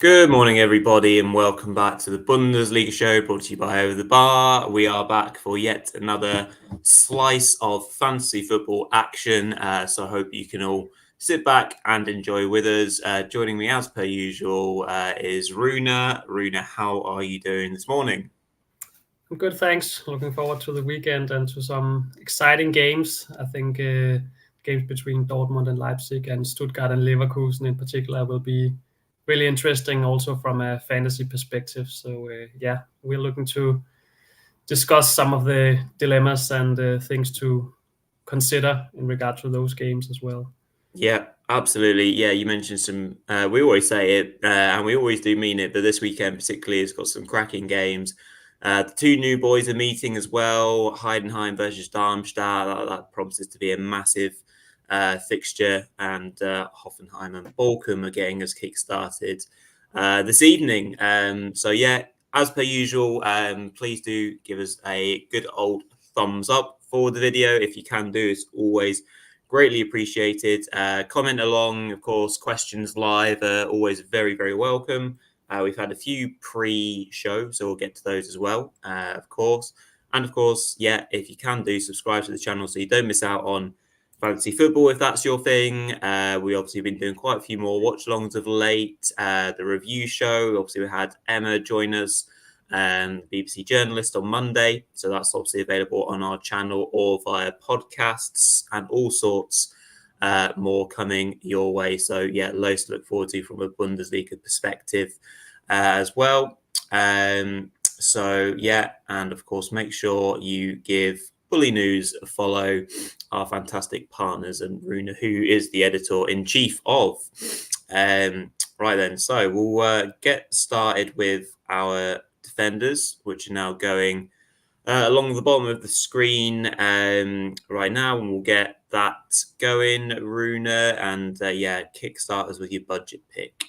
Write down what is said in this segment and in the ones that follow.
Good morning, everybody, and welcome back to the Bundesliga show brought to you by Over the Bar. We are back for yet another slice of fantasy football action. So I hope you can all sit back and enjoy with us. Joining me as per usual is Rune. Rune, how are you doing this morning? I'm good, thanks. Looking forward to the weekend and to some exciting games. I think games between Dortmund and Leipzig and Stuttgart and Leverkusen in particular will be really interesting also from a fantasy perspective. So we're looking to discuss some of the dilemmas and things to consider in regard to those games as well. Yeah, absolutely. Yeah, you mentioned some. We always say it, and we always do mean it. But this weekend, particularly, has got some cracking games. The two new boys are meeting as well. Heidenheim versus Darmstadt. That promises to be a massive fixture, and Hoffenheim and Bochum are getting us kick-started this evening. So yeah, as per usual, please do give us a good old thumbs up for the video if you can do. It's always greatly appreciated. Comment along, of course. Questions live are always very, very welcome. We've had a few pre-show, so we'll get to those as well, of course. And of course, yeah, if you can do, subscribe to the channel so you don't miss out on fantasy football if that's your thing. We obviously have been doing quite a few more watch-alongs of late. The review show, obviously we had Emma join us, BBC journalist on Monday. So that's obviously available on our channel or via podcasts and all sorts more coming your way. So yeah, loads to look forward to from a Bundesliga perspective as well. So yeah, and of course, make sure you give Bulinews a follow, our fantastic partners, and Rune, who is the editor-in-chief of. Right then, so we'll get started with our defenders, which are now going along the bottom of the screen right now, and we'll get that going, Rune, and kickstart us with your budget pick.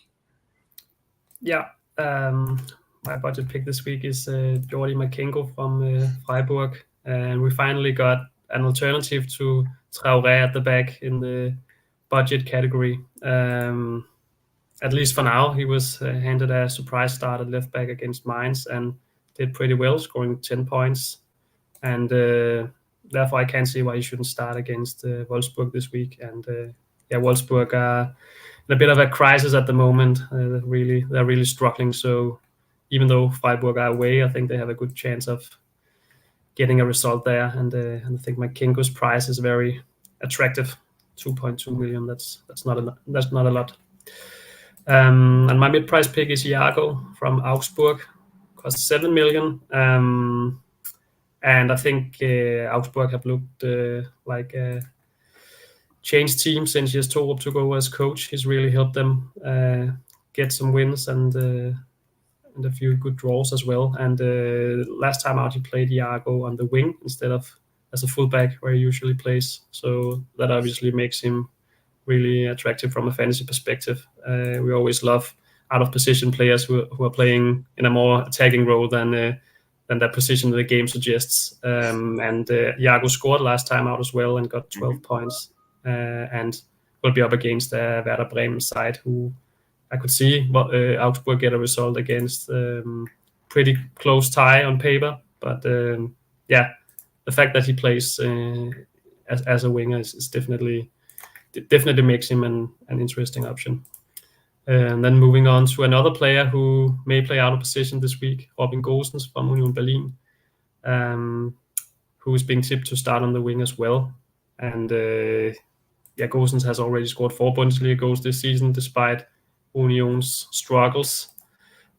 Yeah, my budget pick this week is Jordi Makengo from Freiburg, and we finally got an alternative to Traoré at the back in the budget category. At least for now, he was handed a surprise start at left back against Mainz and did pretty well, scoring 10 points. And therefore, I can't see why he shouldn't start against Wolfsburg this week. And Wolfsburg are in a bit of a crisis at the moment. They're really struggling. So even though Freiburg are away, I think they have a good chance of getting a result there. And I think Makengo's price is very attractive, 2.2 million. That's not a lot. And my mid-price pick is Iago from Augsburg, costs 7 million. And I think Augsburg have looked like a changed team since Jes Torup took over as coach. He's really helped them get some wins and a few good draws as well. And last time out, he played Iago on the wing instead of as a fullback where he usually plays. So that obviously makes him really attractive from a fantasy perspective. We always love out-of-position players who are playing in a more attacking role than that position the game suggests. And Iago scored last time out as well and got 12 points. And will be up against Werder Bremen side, who I could see Augsburg get a result against. Pretty close tie on paper. But the fact that he plays as a winger is definitely makes him an interesting option. And then moving on to another player who may play out of position this week, Robin Gosens from Union Berlin, who is being tipped to start on the wing as well. And Gosens has already scored 4 Bundesliga goals this season, despite Union's struggles.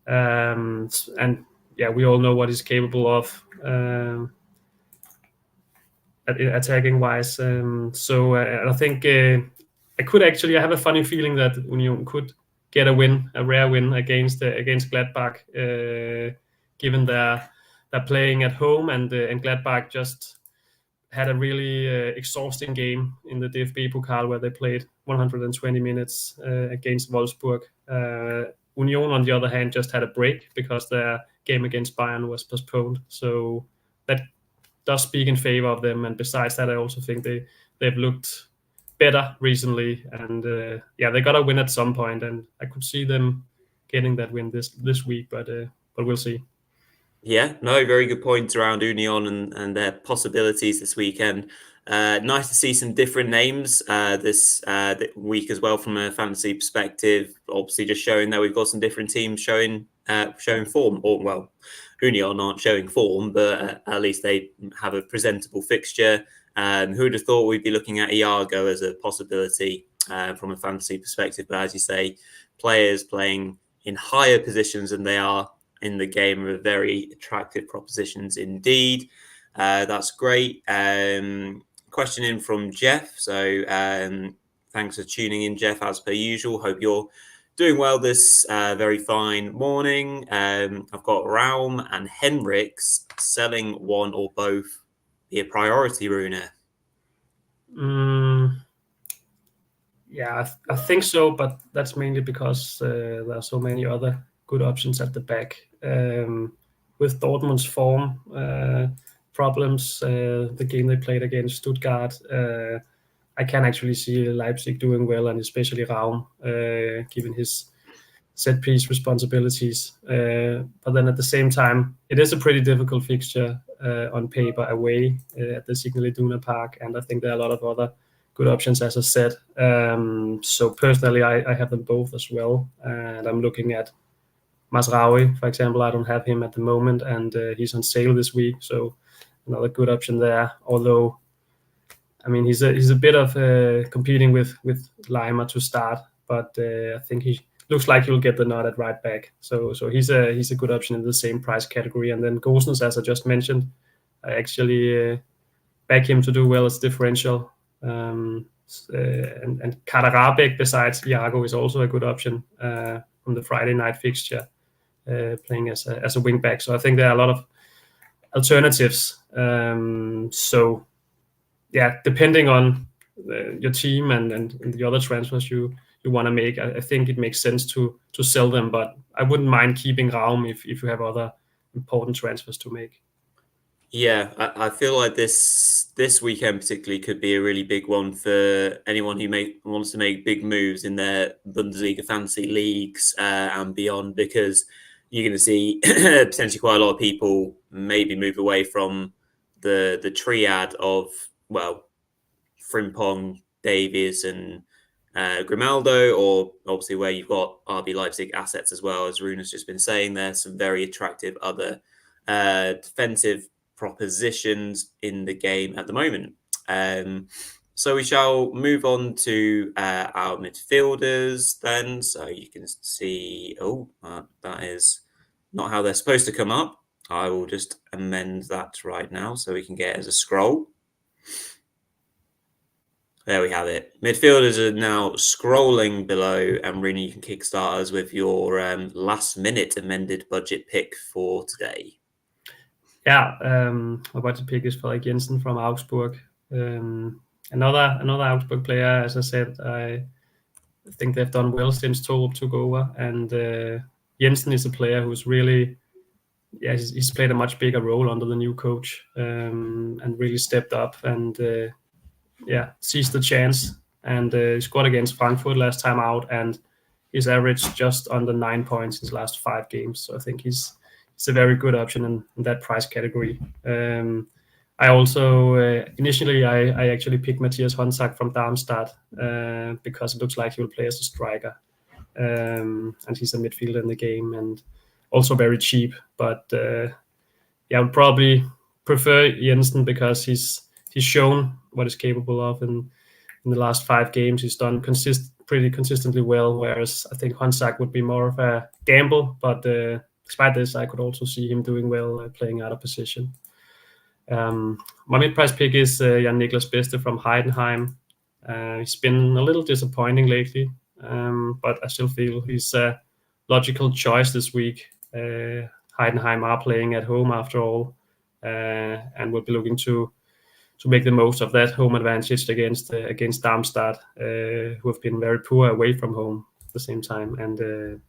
We all know what he's capable of attacking wise. I think I have a funny feeling that Union could get a rare win against Gladbach, given they're playing at home and Gladbach just had a really exhausting game in the DFB Pokal where they played 120 minutes against Wolfsburg. Union, on the other hand, just had a break because their game against Bayern was postponed. So that does speak in favor of them. And besides that, I also think they've looked better recently. And they got to win at some point. And I could see them getting that win this week, but we'll see. Yeah, no, very good points around Union and their possibilities this weekend. Nice to see some different names this week as well from a fantasy perspective. Obviously, just showing that we've got some different teams showing form. Or well, Union aren't showing form, but at least they have a presentable fixture. Who would have thought we'd be looking at Iago as a possibility from a fantasy perspective? But as you say, players playing in higher positions than they are in the game are very attractive propositions indeed. That's great. Question in from Jeff. So thanks for tuning in, Jeff, as per usual. Hope you're doing well this very fine morning. I've got Raum and Henriks. Selling one or both be a priority, Rune? Yeah, I think so, but that's mainly because there are so many other good options at the back. With Dortmund's form problems, the game they played against Stuttgart, I can actually see Leipzig doing well, and especially Raum, given his set-piece responsibilities. But then at the same time, it is a pretty difficult fixture on paper away at the Signal Iduna Park, and I think there are a lot of other good options, as I said. So personally, I have them both as well, and I'm looking at Masraoui, for example. I don't have him at the moment, and he's on sale this week, so another good option there. Although, I mean, he's a bit of competing with Lima to start, but I think he looks like he'll get the nod at right back. So he's a good option in the same price category. And then Gosens, as I just mentioned, I actually back him to do well as differential. And Kaderabek, besides Iago, is also a good option from the Friday night fixture, playing as a wing back. So I think there are a lot of alternatives. So yeah, depending on your team and the other transfers you want to make, I think it makes sense to sell them. But I wouldn't mind keeping Raum if you have other important transfers to make. Yeah, I feel like this weekend particularly could be a really big one for anyone who wants to make big moves in their Bundesliga fantasy leagues and beyond, because you're going to see potentially quite a lot of people maybe move away from the triad of, well, Frimpong, Davies and Grimaldo, or obviously where you've got RB Leipzig assets as well. As Rune has just been saying, there's some very attractive other defensive propositions in the game at the moment. So we shall move on to our midfielders then. So you can see, that is not how they're supposed to come up. I will just amend that right now so we can get it as a scroll. There we have it. Midfielders are now scrolling below, and Rune, you can kickstart us with your last-minute amended budget pick for today. Yeah, my budget pick is Frederik Jensen from Augsburg. Another Augsburg player, as I said. I think they've done well since Torup took over, and Jensen is a player who's really, he's played a much bigger role under the new coach, and really stepped up and seized the chance, and scored against Frankfurt last time out, and he's averaged just under 9 points in his last 5 games. So I think he's a very good option in that price category. I also initially I actually picked Matthias Honsack from Darmstadt because it looks like he will play as a striker, and he's a midfielder in the game and also very cheap. But I would probably prefer Jensen because he's shown what he's capable of in the last 5 games. He's done pretty consistently well, whereas I think Honsack would be more of a gamble. But despite this, I could also see him doing well playing out of position. My mid-price pick is Jan-Niklas Beste from Heidenheim. He's been a little disappointing lately, but I still feel he's a logical choice this week. Heidenheim are playing at home after all, and will be looking to make the most of that home advantage against Darmstadt, who have been very poor away from home at the same time. And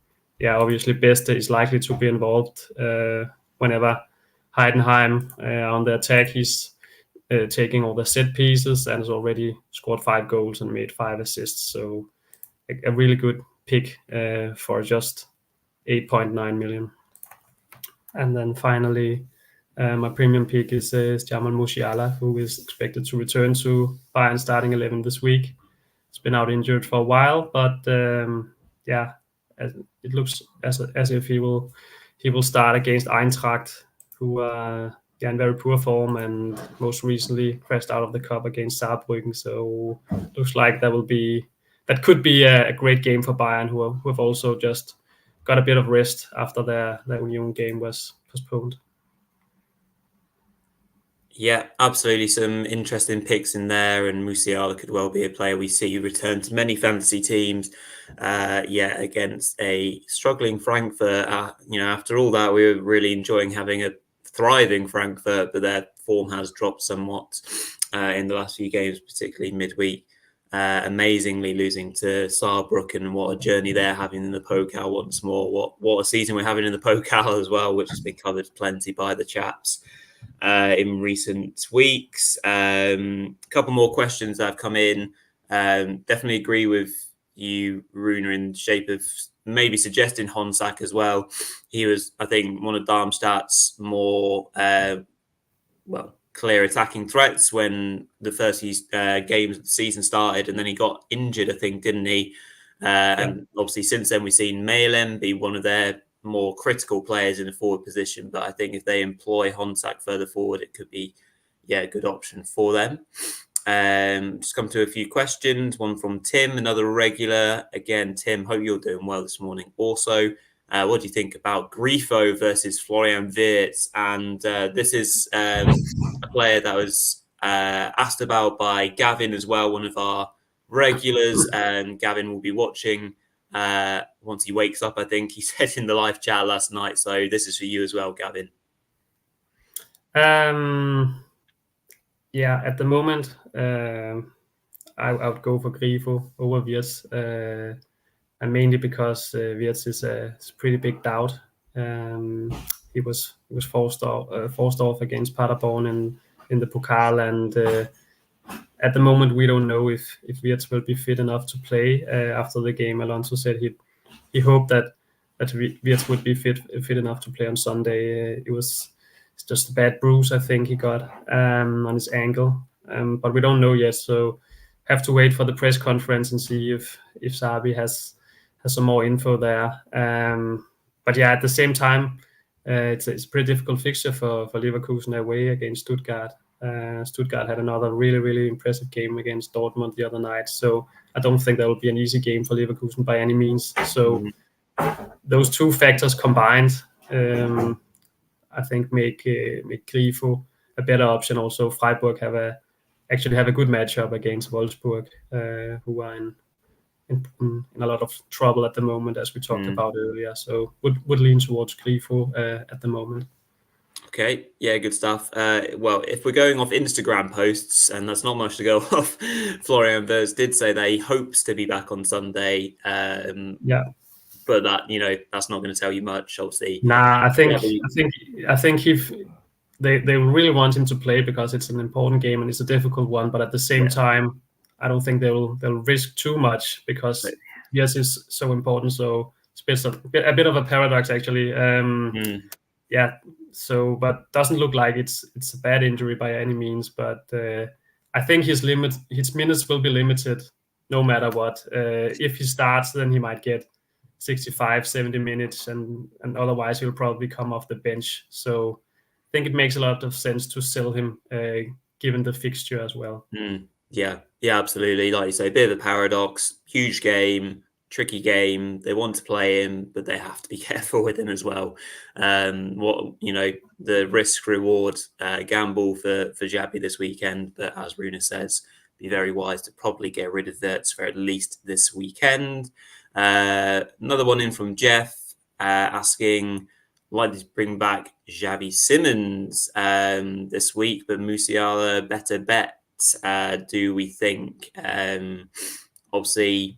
obviously Beste is likely to be involved whenever Heidenheim on the attack. He's taking all the set pieces and has already scored 5 goals and made 5 assists. So a really good pick for just 8.9 million. And then finally, my premium pick is Jamal Musiala, who is expected to return to Bayern starting 11 this week. He's been out injured for a while, but it looks as if he will start against Eintracht, who are in very poor form and most recently crashed out of the cup against Saarbrücken. So looks like that could be a great game for Bayern, who have also just got a bit of rest after their Union game was postponed. Yeah, absolutely. Some interesting picks in there, and Musiala could well be a player we see return to many fantasy teams. Against a struggling Frankfurt. After all that, we were really enjoying having a thriving Frankfurt, but their form has dropped somewhat in the last few games, particularly midweek. Amazingly losing to Saarbrücken, and what a journey they're having in the Pokal once more. What a season we're having in the Pokal as well, which has been covered plenty by the chaps in recent weeks. A couple more questions that have come in. Definitely agree with you, Rune, in the shape of maybe suggesting Honsak as well. He was, I think, one of Darmstadt's more clear attacking threats when the first games of the season started, and then he got injured, I think, didn't he? And obviously since then we've seen Malem be one of their more critical players in a forward position, but I think if they employ Honsak further forward, it could be a good option for them. Just come to a few questions. One from Tim, another regular. Again, Tim, hope you're doing well this morning. Also, what do you think about Grifo versus Florian Wirtz? And this is a player that was asked about by Gavin as well, one of our regulars. Gavin will be watching once he wakes up, I think he said in the live chat last night. So this is for you as well, Gavin. At the moment, I would go for Grifo over Wirtz, and mainly because Wirtz is a pretty big doubt. He was forced off against Paderborn in the Pokal, and at the moment we don't know if Wirtz will be fit enough to play. After the game, Alonso said he hoped that Wirtz would be fit enough to play on Sunday. It's just a bad bruise, I think he got on his ankle, but we don't know yet. So have to wait for the press conference and see if Xabi has some more info there. But at the same time, it's a pretty difficult fixture for Leverkusen away against Stuttgart. Stuttgart had another really, really impressive game against Dortmund the other night. So I don't think that will be an easy game for Leverkusen by any means. So those two factors combined, I think make Grifo a better option. Also, Freiburg have a good matchup against Wolfsburg, who are in a lot of trouble at the moment, as we talked about earlier. So would lean towards Grifo at the moment. Okay, yeah, good stuff. Well, if we're going off Instagram posts, and that's not much to go off, Florian Wirtz did say that he hopes to be back on Sunday. But that that's not going to tell you much, obviously. Nah, I think if they really want him to play because it's an important game and it's a difficult one, but at the same time, I don't think they'll risk too much because yes, it's so important. So it's a bit of a paradox actually. So, but doesn't look like it's a bad injury by any means. But I think his minutes will be limited no matter what. If he starts, then he might get 65, 70 minutes, and otherwise he'll probably come off the bench. So I think it makes a lot of sense to sell him, given the fixture as well. Yeah, absolutely. Like you say, a bit of a paradox. Huge game, tricky game. They want to play him, but they have to be careful with him as well. The risk reward gamble for Xabi this weekend. But as Rune says, be very wise to probably get rid of Wirtz for at least this weekend. Another one in from Jeff asking, likely to bring back Xavi Simons this week, but Musiala better bet. Do we think? Obviously,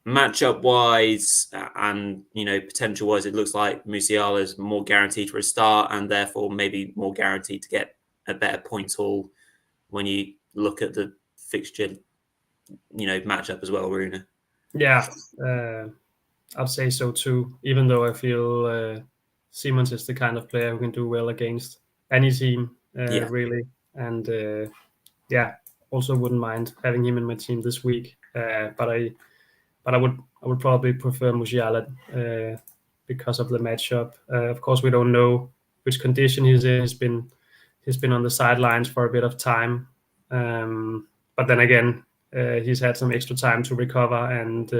matchup wise and potential wise, it looks like Musiala is more guaranteed for a start, and therefore maybe more guaranteed to get a better points haul when you look at the fixture, matchup as well, Rune. Yeah, I'd say so too. Even though I feel Siemens is the kind of player who can do well against any team, really. And also wouldn't mind having him in my team this week. But I would probably prefer Musiala because of the matchup. Of course, we don't know which condition he's in. He's been on the sidelines for a bit of time, but then again, he's had some extra time to recover and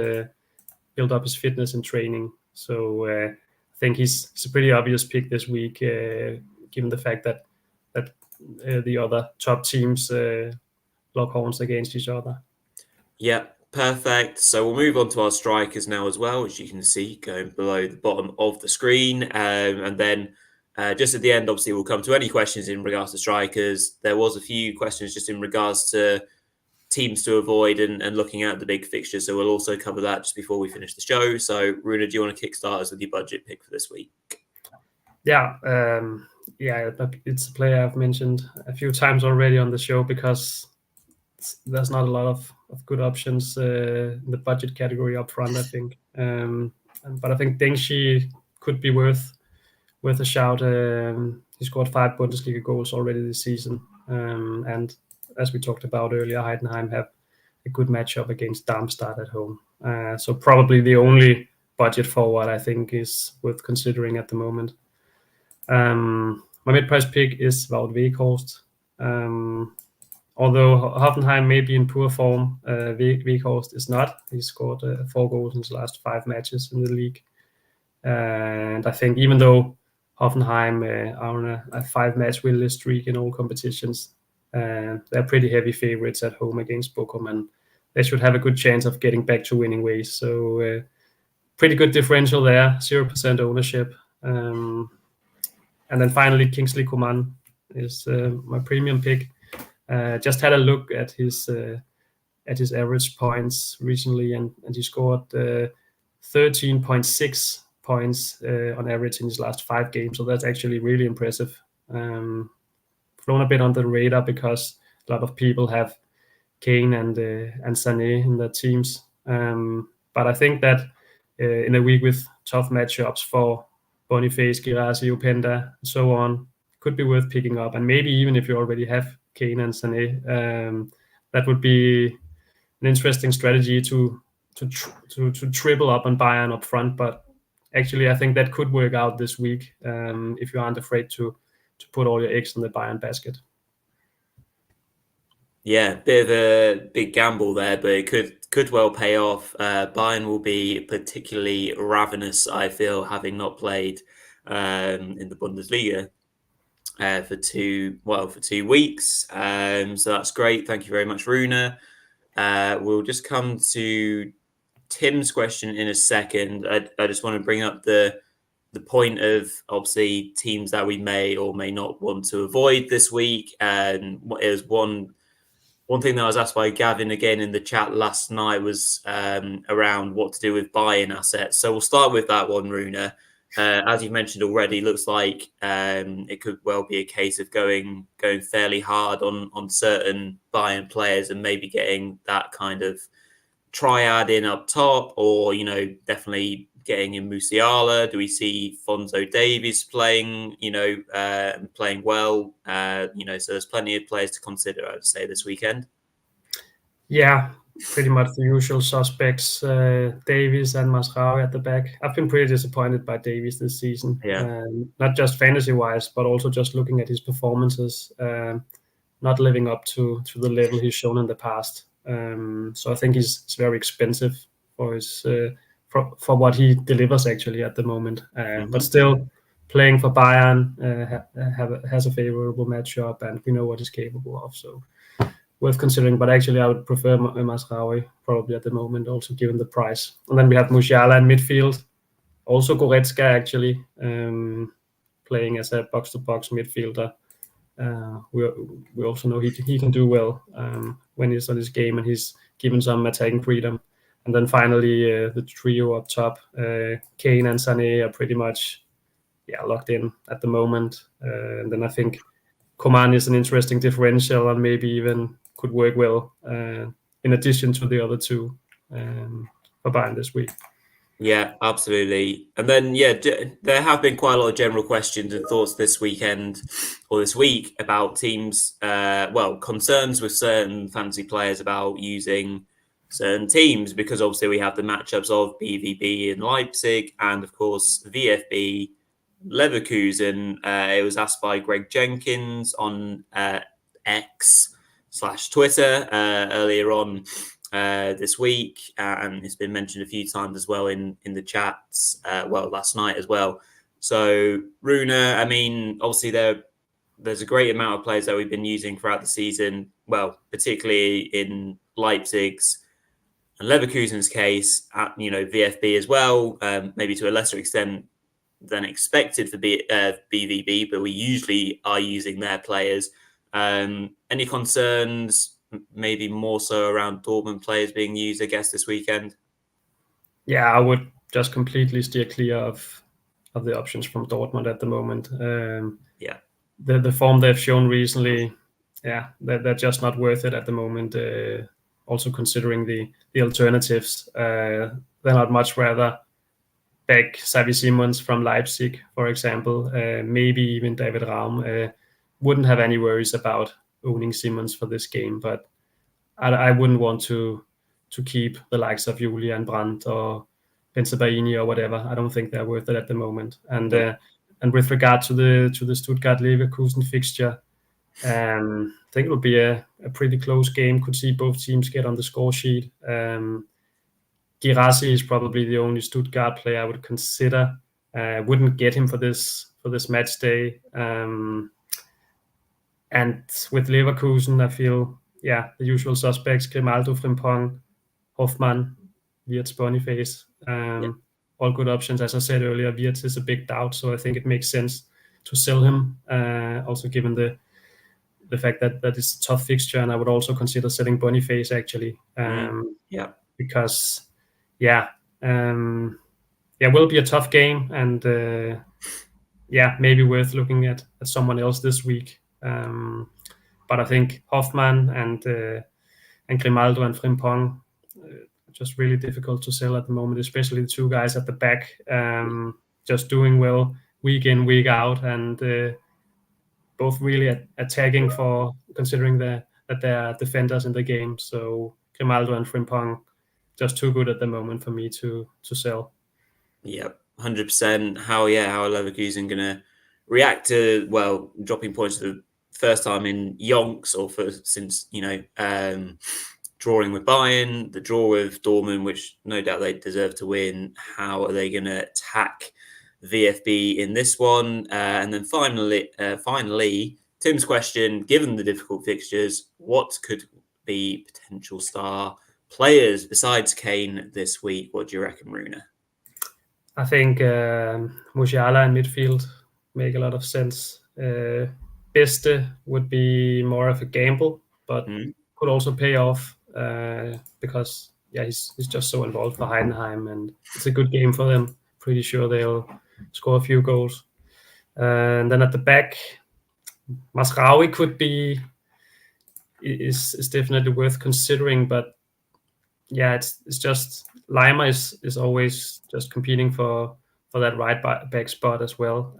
build up his fitness and training. So I think he's a pretty obvious pick this week, given the fact that the other top teams lock horns against each other. Yeah, perfect. So we'll move on to our strikers now as well, as you can see going below the bottom of the screen. And then just at the end, obviously, we'll come to any questions in regards to strikers. There was a few questions just in regards to teams to avoid and looking at the big fixtures. So we'll also cover that just before we finish the show. So Rune, do you want to kickstart us with your budget pick for this week? Yeah, it's a player I've mentioned a few times already on the show because there's not a lot of good options in the budget category up front, I think. But I think Dengshi could be worth a shout. He scored 5 Bundesliga goals already this season. And as we talked about earlier, Heidenheim have a good matchup against Darmstadt at home. So probably the only budget forward I think is worth considering at the moment. My mid-price pick is Wout Weghorst. Although Hoffenheim may be in poor form, Weghorst is not. He scored 4 goals in his last 5 matches in the league. And I think even though Hoffenheim are on a 5-match winless streak in all competitions, they're pretty heavy favorites at home against Bochum, and they should have a good chance of getting back to winning ways. So pretty good differential there, 0% ownership. And then finally, Kingsley Coman is my premium pick. Just had a look at his average points recently, and he scored 13.6 points on average in his last 5 games. So that's actually really impressive. Flown a bit on the radar because a lot of people have Kane and Sané in their teams. But I think that in a week with tough matchups for Boniface, Guirassy, Openda, and so on, could be worth picking up. And maybe even if you already have Kane and Sané, that would be an interesting strategy to triple up on Bayern up front. But actually, I think that could work out this week if you aren't afraid to put all your eggs in the Bayern basket. Yeah, bit of a big gamble there, but it could well pay off. Bayern will be particularly ravenous, I feel, having not played in the Bundesliga for 2 weeks. So that's great. Thank you very much, Rune. We'll just come to Tim's question in a second. I just want to bring up the point of obviously teams that we may or may not want to avoid this week. And it was one thing that I was asked by Gavin again in the chat last night was around what to do with buying assets. So we'll start with that one, Rune. As you've mentioned already, looks like it could well be a case of going fairly hard on certain buying players and maybe getting that kind of triad in up top, or definitely getting in Musiala. Do we see Fonzo Davies playing playing well? So there's plenty of players to consider, I would say, this weekend. Yeah, pretty much the usual suspects, Davies and Masraoui at the back. I've been pretty disappointed by Davies this season. Yeah. Not just fantasy-wise, but also just looking at his performances, not living up to the level he's shown in the past. So I think he's very expensive for his for what he delivers actually at the moment. But still, playing for Bayern has a favorable matchup, and we know what he's capable of. So worth considering. But actually, I would prefer Masraoui probably at the moment, also given the price. And then we have Musiala in midfield. Also Goretzka actually playing as a box-to-box midfielder. We also know he can do well when he's on his game and he's given some attacking freedom. And then finally, the trio up top, Kane and Sané are pretty much locked in at the moment. And then I think Coman is an interesting differential and maybe even could work well in addition to the other two for Bayern this week. Yeah, absolutely. And then, there have been quite a lot of general questions and thoughts this weekend or this week about teams, concerns with certain fantasy players about using certain teams, because obviously we have the matchups of BVB in Leipzig and, of course, VFB Leverkusen. It was asked by Greg Jenkins on X/Twitter earlier on this week, and it's been mentioned a few times as well in the chats. Last night as well. So, Rune, I mean, obviously there's a great amount of players that we've been using throughout the season. Well, particularly in Leipzig's and Leverkusen's case, at VFB as well, maybe to a lesser extent than expected for BVB, but we usually are using their players. Any concerns, maybe more so around Dortmund players being used, I guess, this weekend? Yeah, I would just completely steer clear of the options from Dortmund at the moment. The form they've shown recently, they're just not worth it at the moment. Also considering the alternatives, they're not much rather back Xavi Simons from Leipzig, for example, maybe even David Raum. Wouldn't have any worries about owning Simons for this game, but I wouldn't want to keep the likes of Julian Brandt or Bensebaini or whatever. I don't think they're worth it at the moment. And with regard to the Stuttgart Leverkusen fixture, I think it will be a pretty close game. Could see both teams get on the score sheet. Girassi is probably the only Stuttgart player I would consider. Wouldn't get him for this match day. And with Leverkusen, I feel the usual suspects: Grimaldo, Frimpong, Hoffmann, Wirtz, Boniface. All good options. As I said earlier, Wirtz is a big doubt, so I think it makes sense to sell him. Also, given the fact that it's a tough fixture, and I would also consider selling Boniface actually. Because will be a tough game, and maybe worth looking at someone else this week. But I think Hoffmann and Grimaldo and Frimpong just really difficult to sell at the moment, especially the two guys at the back, just doing well week in, week out, and both really attacking for considering that they're defenders in the game. So Grimaldo and Frimpong just too good at the moment for me to sell. Yep, 100%. How are Leverkusen going to react to dropping points for the first time in yonks, or since drawing with Bayern, the draw with Dortmund, which no doubt they deserve to win. How are they going to attack VFB in this one? And then finally, Tim's question: given the difficult fixtures, what could be potential star players besides Kane this week? What do you reckon, Rune? I think Musiala in midfield make a lot of sense. Beste would be more of a gamble, but could also pay off because he's just so involved for Heidenheim, and it's a good game for them. Pretty sure they'll score a few goals. And then at the back, Masraoui is definitely worth considering, but it's just Lima is always just competing for that right back spot as well.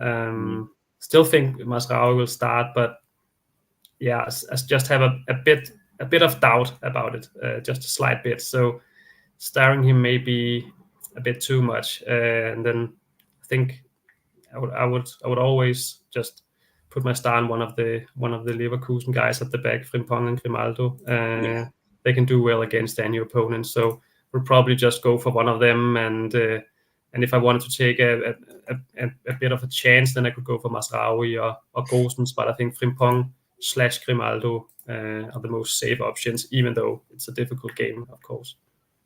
Still think Masraoui will start, but I just have a bit of doubt about it, just a slight bit. So starring him may be a bit too much, and then I think I would always just put my star on one of the Leverkusen guys at the back, Frimpong and Grimaldo. They can do well against any opponent, so we'll probably just go for one of them. And if I wanted to take a bit of a chance, then I could go for Masraoui or Gosens. But I think Frimpong/Grimaldo are the most safe options, even though it's a difficult game, of course.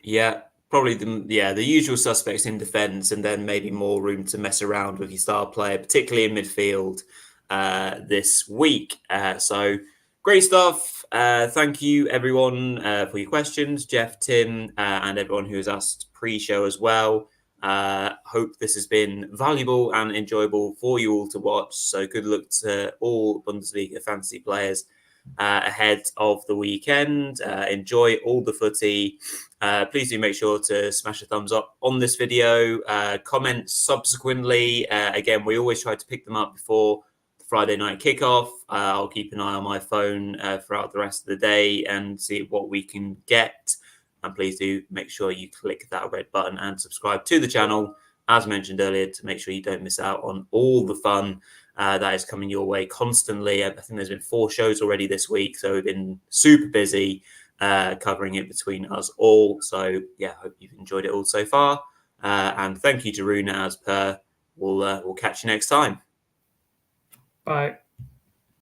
Yeah, probably the usual suspects in defence, and then maybe more room to mess around with your star player, particularly in midfield this week. So great stuff. Thank you, everyone, for your questions. Jeff, Tim, and everyone who has asked pre-show as well. Hope this has been valuable and enjoyable for you all to watch. So good luck to all Bundesliga fantasy players ahead of the weekend. Enjoy all the footy. Please do make sure to smash a thumbs up on this video. Comment subsequently. Again, we always try to pick them up before the Friday night kickoff. I'll keep an eye on my phone throughout the rest of the day and see what we can get. And please do make sure you click that red button and subscribe to the channel, as mentioned earlier, to make sure you don't miss out on all the fun that is coming your way constantly. I think there's been 4 shows already this week, so we've been super busy covering it between us all. So yeah, hope you've enjoyed it all so far. And thank you to Rune as per. We'll catch you next time. Bye.